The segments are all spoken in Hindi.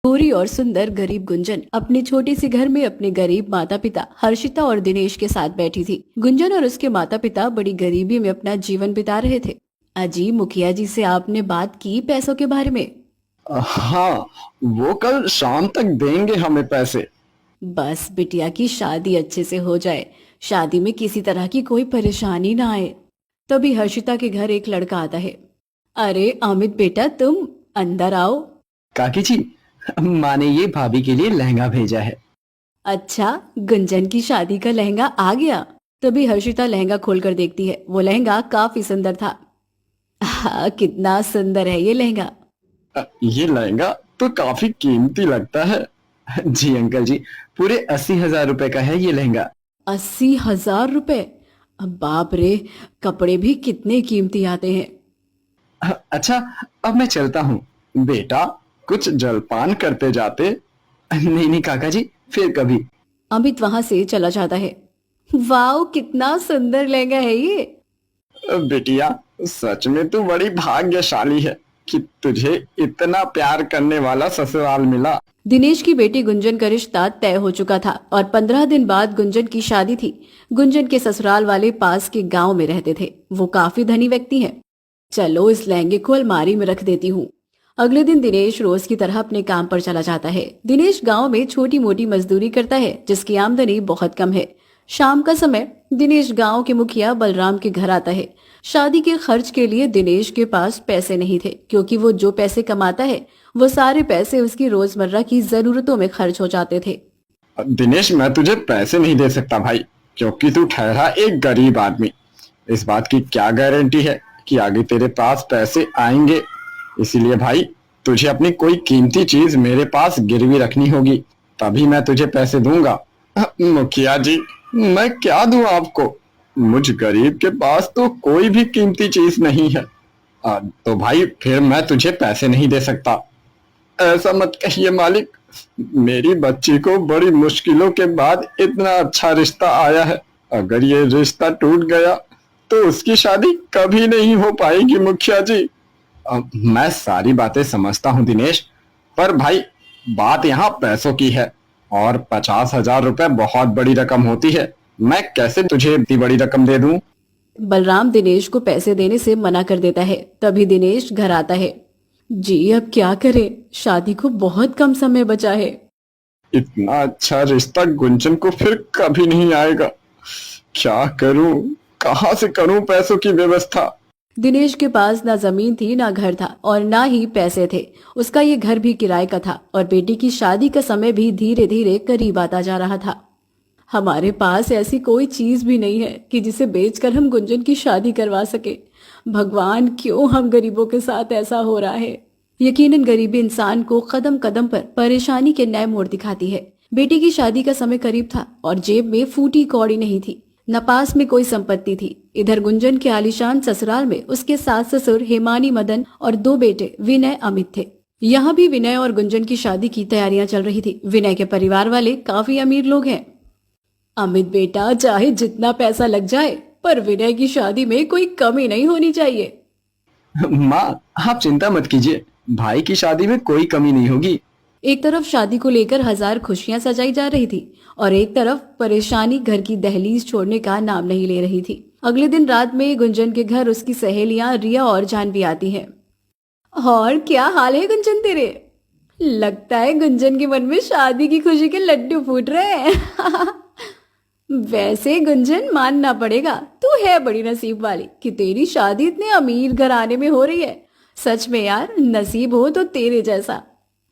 गोरी और सुंदर गरीब गुंजन अपने छोटे से घर में अपने गरीब माता पिता हर्षिता और दिनेश के साथ बैठी थी। गुंजन और उसके माता पिता बड़ी गरीबी में अपना जीवन बिता रहे थे। अजी, मुखिया जी से आपने बात की पैसों के बारे में? हाँ, वो कल शाम तक देंगे हमें पैसे। बस बिटिया की शादी अच्छे से हो जाए, शादी में किसी तरह की कोई परेशानी ना आए। तभी हर्षिता के घर एक लड़का आता है। अरे अमित बेटा, तुम अंदर आओ। काकी जी, माँ ने ये भाभी के लिए लहंगा भेजा है। अच्छा, गुंजन की शादी का लहंगा आ गया। तभी हर्षिता लहंगा खोलकर देखती है। वो लहंगा काफी सुंदर था। हाँ, कितना सुंदर है ये लहंगा। ये लहंगा तो काफी कीमती लगता है। जी अंकल जी, पूरे 80,000 रुपए का है ये लहंगा। 80,000 रुपए? अब बाप रे, कपड़े भी कितने कीमती आते हैं। अच्छा, अब मैं चलता हूँ। बेटा, कुछ जलपान करते जाते। नहीं नहीं काका जी, फिर कभी। अमित वहां से चला जाता है। वाओ, कितना सुंदर लहंगा है ये। बिटिया, सच में तू बड़ी भाग्यशाली है कि तुझे इतना प्यार करने वाला ससुराल मिला। दिनेश की बेटी गुंजन का रिश्ता तय हो चुका था और 15 दिन बाद गुंजन की शादी थी। गुंजन के ससुराल वाले पास के गांव में रहते थे। वो काफी धनी व्यक्ति हैं। चलो, इस लहंगे को अलमारी में रख देती हूँ। अगले दिन दिनेश रोज की तरह अपने काम पर चला जाता है। दिनेश गांव में छोटी मोटी मजदूरी करता है, जिसकी आमदनी बहुत कम है। शाम का समय दिनेश गांव के मुखिया बलराम के घर आता है। शादी के खर्च के लिए दिनेश के पास पैसे नहीं थे, क्योंकि वो जो पैसे कमाता है वो सारे पैसे उसकी रोजमर्रा की जरूरतों में खर्च हो जाते थे। दिनेश, मैं तुझे पैसे नहीं दे सकता भाई, क्योंकि तू ठहरा एक गरीब आदमी। इस बात की क्या गारंटी है कि आगे तेरे पास पैसे आएंगे? इसीलिए भाई, तुझे अपनी कोई कीमती चीज मेरे पास गिरवी रखनी होगी, तभी मैं तुझे पैसे दूंगा। मुखिया जी, मैं क्या दूं आपको? मुझ गरीब के पास तो कोई भी कीमती चीज नहीं है। तो भाई, फिर मैं तुझे पैसे नहीं दे सकता। ऐसा मत कहिए मालिक, मेरी बच्ची को बड़ी मुश्किलों के बाद इतना अच्छा रिश्ता आया है। अगर ये रिश्ता टूट गया तो उसकी शादी कभी नहीं हो पाएगी मुखिया जी। मैं सारी बातें समझता हूँ दिनेश, पर भाई, बात यहाँ पैसों की है, और 50,000 रुपए बहुत बड़ी रकम होती है। मैं कैसे तुझे इतनी बड़ी रकम दे दूं? बलराम दिनेश को पैसे देने से मना कर देता है। तभी दिनेश घर आता है। जी, अब क्या करें, शादी को बहुत कम समय बचा है। इतना अच्छा रिश्ता गुंजन को फिर कभी नहीं आएगा। क्या करूं? कहाँ से करूं पैसों की व्यवस्था? दिनेश के पास ना जमीन थी, ना घर था और ना ही पैसे थे। उसका ये घर भी किराए का था और बेटी की शादी का समय भी धीरे धीरे करीब आता जा रहा था। हमारे पास ऐसी कोई चीज भी नहीं है कि जिसे बेचकर हम गुंजन की शादी करवा सके। भगवान, क्यों हम गरीबों के साथ ऐसा हो रहा है। यकीनन गरीबी इंसान को कदम कदम पर परेशानी के नए मोड़ दिखाती है। बेटी की शादी का समय करीब था और जेब में फूटी कौड़ी नहीं थी, न पास में कोई संपत्ति थी। इधर गुंजन के आलीशान ससुराल में उसके सास ससुर हेमानी मदन और 2 बेटे विनय अमित थे। यहाँ भी विनय और गुंजन की शादी की तैयारियां चल रही थी। विनय के परिवार वाले काफी अमीर लोग हैं। अमित बेटा, चाहे जितना पैसा लग जाए, पर विनय की शादी में कोई कमी नहीं होनी चाहिए। माँ, आप चिंता मत कीजिए, भाई की शादी में कोई कमी नहीं होगी। एक तरफ शादी को लेकर हजार खुशियां सजाई जा रही थी और एक तरफ परेशानी घर की दहलीज छोड़ने का नाम नहीं ले रही थी। अगले दिन रात में गुंजन के घर उसकी सहेलियां रिया और जानवी आती हैं। और क्या हाल है गुंजन तेरे? लगता है गुंजन के मन में शादी की खुशी के लड्डू फूट रहे हैं। वैसे गुंजन, मानना पड़ेगा, तू है बड़ी नसीब वाली कि तेरी शादी इतने अमीर घराने में हो रही है। सच में यार, नसीब हो तो तेरे जैसा।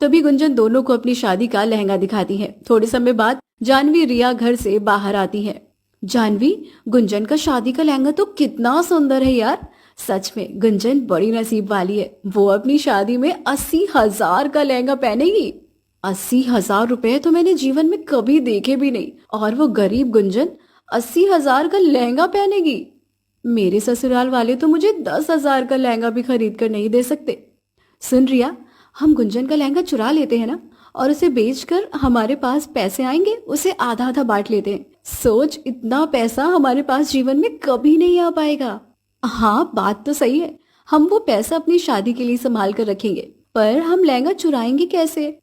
तभी गुंजन दोनों को अपनी शादी का लहंगा दिखाती है। थोड़े समय बाद जानवी रिया घर से बाहर आती है। जानवी, गुंजन का शादी का लहंगा तो कितना सुंदर है यार। सच में गुंजन बड़ी नसीब वाली है। वो अपनी शादी में 80,000 का लहंगा पहनेगी। 80,000 रुपए तो मैंने जीवन में कभी देखे भी नहीं, और वो गरीब गुंजन 80,000 का लहंगा पहनेगी। मेरे ससुराल वाले तो मुझे 10,000 का लहंगा भी खरीद कर नहीं दे सकते। सुन रिया, हम गुंजन का लहंगा चुरा लेते हैं ना, और उसे बेचकर हमारे पास पैसे आएंगे, उसे आधा आधा बांट लेते हैं। सोच, इतना पैसा हमारे पास जीवन में कभी नहीं आ पाएगा। हाँ, बात तो सही है। हम वो पैसा अपनी शादी के लिए संभाल कर रखेंगे, पर हम लहंगा चुराएंगे कैसे?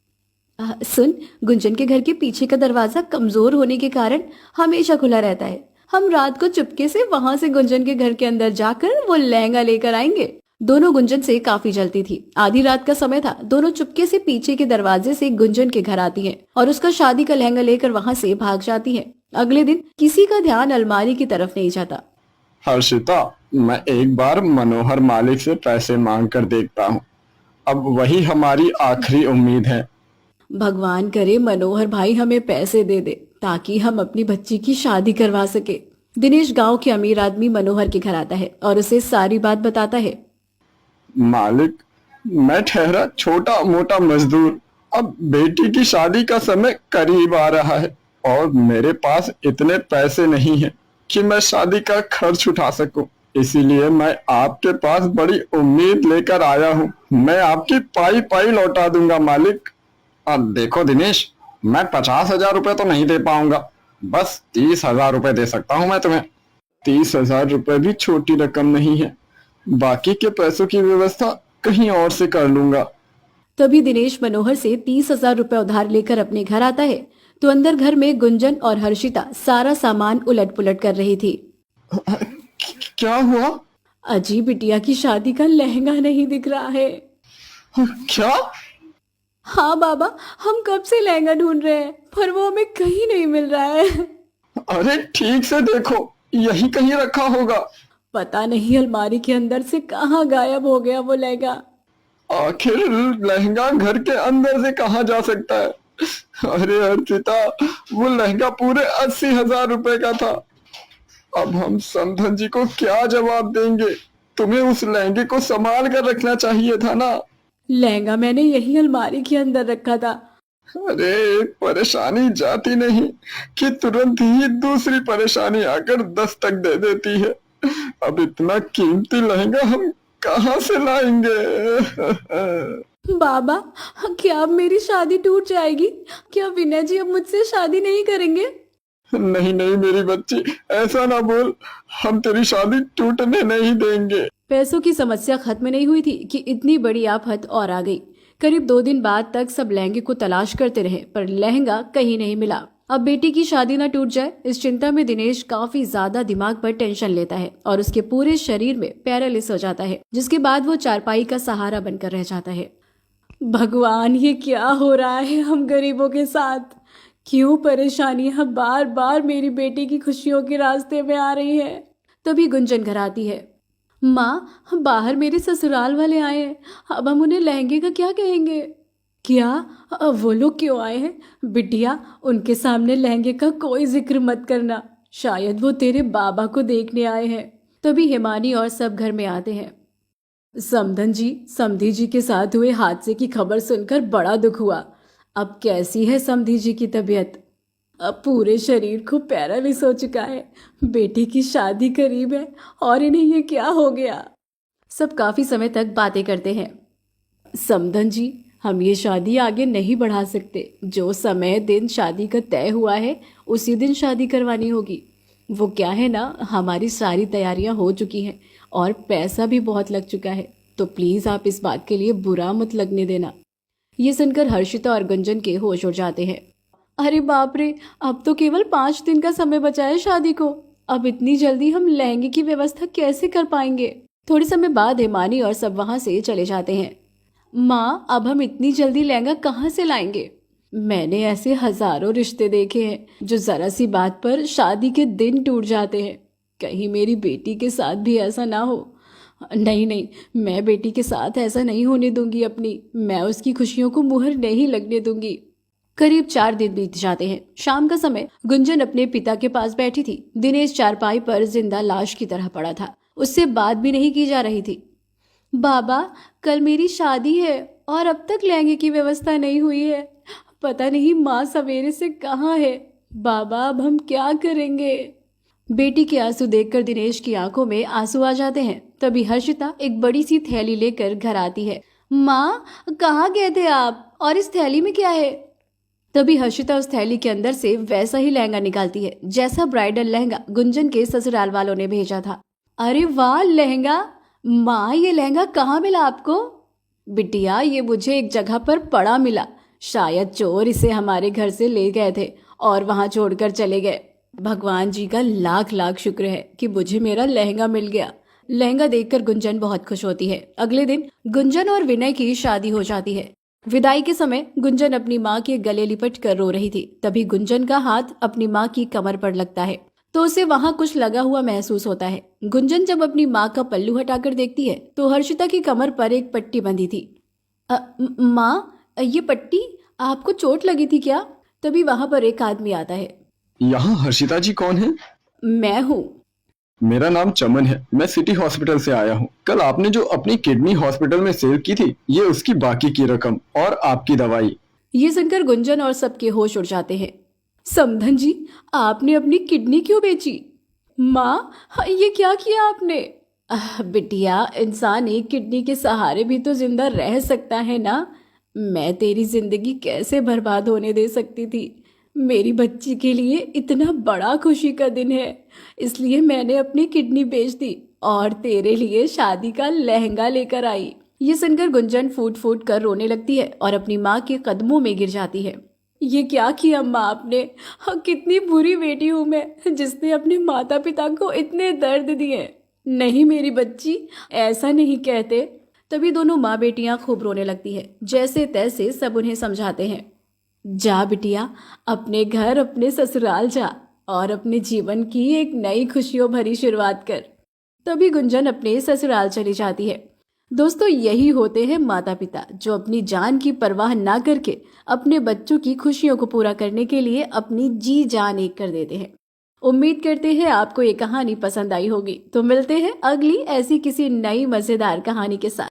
सुन, गुंजन के घर के पीछे का दरवाजा कमजोर होने के कारण हमेशा खुला रहता है। हम रात को चुपके से वहां से गुंजन के घर के अंदर जाकर वो लहंगा लेकर आएंगे। दोनों गुंजन से काफी जलती थी। आधी रात का समय था। दोनों चुपके से पीछे के दरवाजे से गुंजन के घर आती हैं और उसका शादी का लहंगा लेकर वहां से भाग जाती हैं। अगले दिन किसी का ध्यान अलमारी की तरफ नहीं जाता। हर्षिता, मैं एक बार मनोहर मालिक से पैसे मांग कर देखता हूँ। अब वही हमारी आखिरी उम्मीद है। भगवान करे मनोहर भाई हमें पैसे दे दे ताकि हम अपनी बच्ची की शादी करवा सके। दिनेश गांव के अमीर आदमी मनोहर के घर आता है और उसे सारी बात बताता है। मालिक, मैं ठहरा छोटा मोटा मजदूर। अब बेटी की शादी का समय करीब आ रहा है और मेरे पास इतने पैसे नहीं हैं कि मैं शादी का खर्च उठा सकूं। इसीलिए मैं आपके पास बड़ी उम्मीद लेकर आया हूं। मैं आपकी पाई पाई लौटा दूंगा मालिक। अब देखो दिनेश, मैं 50,000 रुपए तो नहीं दे पाऊंगा। बस 30,000 रुपए दे सकता हूं मैं तुम्हें। 30,000 रुपए भी छोटी रकम नहीं है। बाकी के पैसों की व्यवस्था कहीं और से कर लूंगा। तभी दिनेश मनोहर से 30,000 रुपए उधार लेकर अपने घर आता है तो अंदर घर में गुंजन और हर्षिता सारा सामान उलट पुलट कर रही थी। क्या हुआ? अजी, बिटिया की शादी का लहंगा नहीं दिख रहा है। क्या? हाँ बाबा, हम कब से लहंगा ढूंढ रहे हैं पर वो हमें कहीं नहीं मिल रहा है। अरे ठीक से देखो, यही कहीं रखा होगा। पता नहीं अलमारी के अंदर से कहाँ गायब हो गया वो लहंगा। आखिर लहंगा घर के अंदर से कहाँ जा सकता है? अरे अर्चिता, वो लहंगा पूरे 80,000 रुपए का था। अब हम समधन जी को क्या जवाब देंगे? तुम्हें उस लहंगे को संभाल कर रखना चाहिए था ना। लहंगा मैंने यही अलमारी के अंदर रखा था। अरे एक परेशानी जाती नहीं कि तुरंत ही दूसरी परेशानी आकर दस्तक दे देती है। अब इतना कीमती लहंगा हम कहाँ से लाएंगे? बाबा, क्या अब मेरी शादी टूट जाएगी? क्या विनय जी अब मुझसे शादी नहीं करेंगे? नहीं नहीं मेरी बच्ची, ऐसा ना बोल। हम तेरी शादी टूटने नहीं देंगे। पैसों की समस्या खत्म नहीं हुई थी कि इतनी बड़ी आफत और आ गई। करीब 2 दिन बाद तक सब लहंगे को तलाश करते रहे पर लहंगा कहीं नहीं मिला। अब बेटी की शादी ना टूट जाए, इस चिंता में दिनेश काफी ज्यादा दिमाग पर टेंशन लेता है और उसके पूरे शरीर में पैरालिसिस हो जाता है, जिसके बाद वो चारपाई का सहारा बनकर रह जाता है। भगवान, ये क्या हो रहा है हम गरीबों के साथ? क्यों परेशानियां बार बार मेरी बेटी की खुशियों के रास्ते में आ रही है? तभी गुंजन घर आती है। माँ, बाहर मेरे ससुराल वाले आए हैं, अब हम उन्हें लहंगे का क्या कहेंगे? क्या? वो लोग क्यों आए हैं? बिटिया, उनके सामने लहंगे का कोई जिक्र मत करना, शायद वो तेरे बाबा को देखने आए हैं। तभी हिमानी और सब घर में आते हैं। समधन जी, समधी जी के साथ हुए हादसे की खबर सुनकर बड़ा दुख हुआ। अब कैसी है समधी जी की तबीयत? अब पूरे शरीर को पैरालिस हो चुका है। बेटी की शादी करीब है और इन्हें ये क्या हो गया? सब काफी समय तक बातें करते हैं। समधन जी, हम ये शादी आगे नहीं बढ़ा सकते। जो समय दिन शादी का तय हुआ है उसी दिन शादी करवानी होगी। वो क्या है ना, हमारी सारी तैयारियां हो चुकी हैं और पैसा भी बहुत लग चुका है, तो प्लीज आप इस बात के लिए बुरा मत लगने देना। ये सुनकर हर्षिता और गुंजन के होश उड़ जाते हैं। अरे बाप रे, अब तो केवल 5 दिन का समय बचा है शादी को। अब इतनी जल्दी हम लहंगे की व्यवस्था कैसे कर पाएंगे? थोड़े समय बाद हिमानी और सब वहां से चले जाते हैं। माँ, अब हम इतनी जल्दी लहंगा कहाँ से लाएंगे? मैंने ऐसे हजारों रिश्ते देखे हैं जो जरा सी बात पर शादी के दिन टूट जाते हैं। कहीं मेरी बेटी के साथ भी ऐसा ना हो। नहीं नहीं, मैं बेटी के साथ ऐसा नहीं होने दूंगी। मैं उसकी खुशियों को मुहर नहीं लगने दूंगी। करीब 4 दिन बीत जाते हैं। शाम का समय गुंजन अपने पिता के पास बैठी थी। दिनेश चारपाई पर जिंदा लाश की तरह पड़ा था। उससे बात भी नहीं की जा रही थी। बाबा, कल मेरी शादी है और अब तक लहंगे की व्यवस्था नहीं हुई है। पता नहीं माँ सवेरे से कहाँ है। बाबा, अब हम क्या करेंगे? बेटी के आंसू देखकर दिनेश की आंखों में आंसू आ जाते हैं। तभी हर्षिता एक बड़ी सी थैली लेकर घर आती है। माँ, कहाँ गए थे आप? और इस थैली में क्या है? तभी हर्षिता उस थैली के अंदर से वैसा ही लहंगा निकालती है जैसा ब्राइडल लहंगा गुंजन के ससुराल वालों ने भेजा था। अरे वाह, लहंगा! माँ, ये लहंगा कहाँ मिला आपको? बिटिया, ये मुझे एक जगह पर पड़ा मिला। शायद चोर इसे हमारे घर से ले गए थे और वहां छोड़कर चले गए। भगवान जी का लाख लाख शुक्र है कि मुझे मेरा लहंगा मिल गया। लहंगा देखकर गुंजन बहुत खुश होती है। अगले दिन गुंजन और विनय की शादी हो जाती है। विदाई के समय गुंजन अपनी माँ के गले लिपट कर रो रही थी। तभी गुंजन का हाथ अपनी माँ की कमर पर लगता है तो उसे वहां कुछ लगा हुआ महसूस होता है। गुंजन जब अपनी माँ का पल्लू हटाकर देखती है तो हर्षिता की कमर पर एक पट्टी बंधी थी। माँ, ये पट्टी, आपको चोट लगी थी क्या? तभी वहां पर एक आदमी आता है। यहाँ हर्षिता जी कौन है? मैं हूँ। मेरा नाम चमन है, मैं सिटी हॉस्पिटल से आया हूँ। कल आपने जो अपनी किडनी हॉस्पिटल में सेव की थी, ये उसकी बाकी की रकम और आपकी दवाई। ये सुनकर गुंजन और सबके होश उड़ जाते हैं। समधन जी, आपने अपनी किडनी क्यों बेची? माँ, ये क्या किया आपने? बिटिया, इंसान एक किडनी के सहारे भी तो जिंदा रह सकता है ना। मैं तेरी जिंदगी कैसे बर्बाद होने दे सकती थी? मेरी बच्ची के लिए इतना बड़ा खुशी का दिन है, इसलिए मैंने अपनी किडनी बेच दी और तेरे लिए शादी का लहंगा लेकर आई। ये सुनकर गुंजन फूट फूट कर रोने लगती है और अपनी माँ के कदमों में गिर जाती है। ये क्या किया माँ आपने? कितनी बुरी बेटी हूँ मैं, जिसने अपने माता पिता को इतने दर्द दिए। नहीं मेरी बच्ची, ऐसा नहीं कहते। तभी दोनों माँ बेटियां खूब रोने लगती है। जैसे तैसे सब उन्हें समझाते हैं। जा बिटिया, अपने घर, अपने ससुराल जा और अपने जीवन की एक नई खुशियों भरी शुरुआत कर। तभी गुंजन अपने ससुराल चली जाती है। दोस्तों, यही होते हैं माता पिता, जो अपनी जान की परवाह ना करके अपने बच्चों की खुशियों को पूरा करने के लिए अपनी जी जान एक कर देते हैं। उम्मीद करते हैं आपको ये कहानी पसंद आई होगी। तो मिलते हैं अगली ऐसी किसी नई मजेदार कहानी के साथ।